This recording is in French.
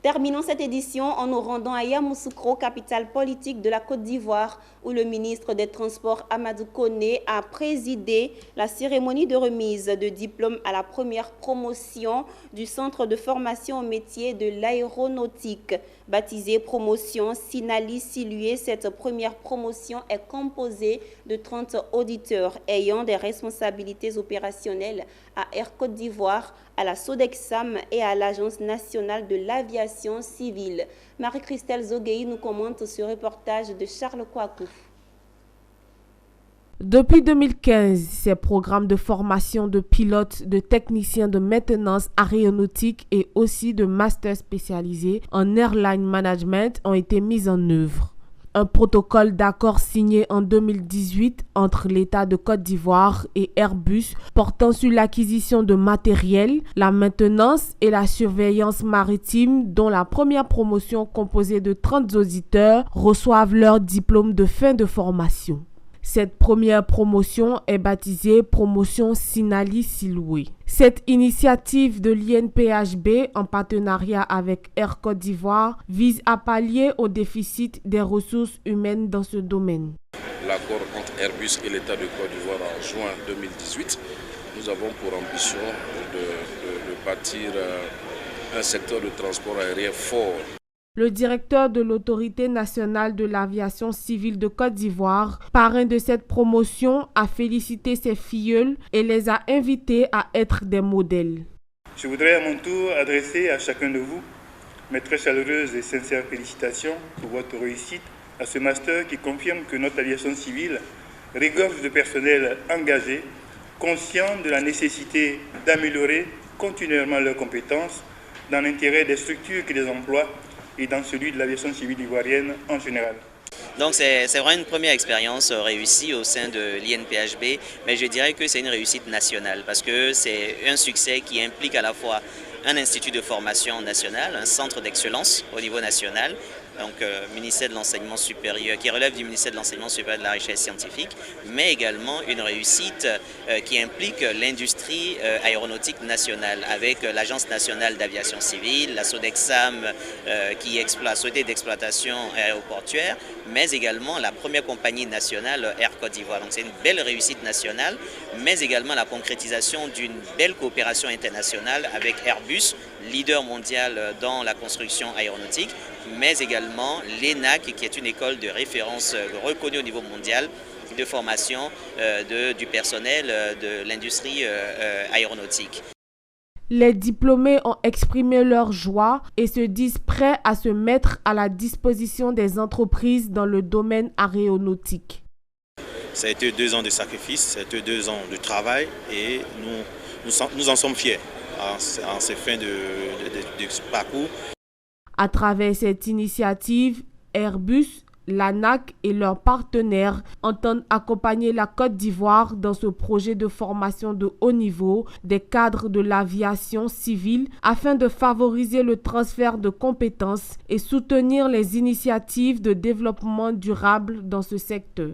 Terminons cette édition en nous rendant à Yamoussoukro, capitale politique de la Côte d'Ivoire, où le ministre des Transports Amadou Koné a présidé la cérémonie de remise de diplôme à la première promotion du centre de formation au métier de l'aéronautique. Baptisée promotion Sinali Silué, cette première promotion est composée de 30 auditeurs ayant des responsabilités opérationnelles à Air Côte d'Ivoire, à la Sodexam et à l'Agence nationale de l'aviation civile. Marie-Christelle Zogueï nous commente ce reportage de Charles Kouakou. Depuis 2015, ces programmes de formation de pilotes, de techniciens de maintenance aéronautique et aussi de masters spécialisés en airline management ont été mis en œuvre. Un protocole d'accord signé en 2018 entre l'État de Côte d'Ivoire et Airbus portant sur l'acquisition de matériel, la maintenance et la surveillance maritime, dont la première promotion composée de 30 auditeurs reçoivent leur diplôme de fin de formation. Cette première promotion est baptisée Promotion Sinali Siloué. Cette initiative de l'INPHB en partenariat avec Air Côte d'Ivoire vise à pallier au déficit des ressources humaines dans ce domaine. L'accord entre Airbus et l'État de Côte d'Ivoire en juin 2018, nous avons pour ambition de bâtir un secteur de transport aérien fort. Le directeur de l'Autorité nationale de l'aviation civile de Côte d'Ivoire, parrain de cette promotion, a félicité ses filleuls et les a invités à être des modèles. Je voudrais à mon tour adresser à chacun de vous mes très chaleureuses et sincères félicitations pour votre réussite à ce master qui confirme que notre aviation civile regorge de personnel engagé, conscient de la nécessité d'améliorer continuellement leurs compétences dans l'intérêt des structures qui les emploient et dans celui de l'aviation civile ivoirienne en général. Donc c'est vraiment une première expérience réussie au sein de l'INPHB, mais je dirais que c'est une réussite nationale parce que c'est un succès qui implique à la fois un institut de formation national, un centre d'excellence au niveau national, donc ministère de l'enseignement supérieur, qui relève du ministère de l'enseignement supérieur et de la recherche scientifique, mais également une réussite qui implique l'industrie aéronautique nationale avec l'Agence nationale d'aviation civile, la Sodexam qui exploite, société d'exploitation aéroportuaire, mais également la première compagnie nationale Air Côte d'Ivoire. Donc c'est une belle réussite nationale, mais également la concrétisation d'une belle coopération internationale avec Airbus, leader mondial dans la construction aéronautique, mais également l'ENAC, qui est une école de référence reconnue au niveau mondial de formation du personnel de l'industrie aéronautique. Les diplômés ont exprimé leur joie et se disent prêts à se mettre à la disposition des entreprises dans le domaine aéronautique. Ça a été 2 ans de sacrifice, ça a été 2 ans de travail et nous en sommes fiers en ces fins de parcours. À travers cette initiative, Airbus, l'ANAC et leurs partenaires entendent accompagner la Côte d'Ivoire dans ce projet de formation de haut niveau des cadres de l'aviation civile afin de favoriser le transfert de compétences et soutenir les initiatives de développement durable dans ce secteur.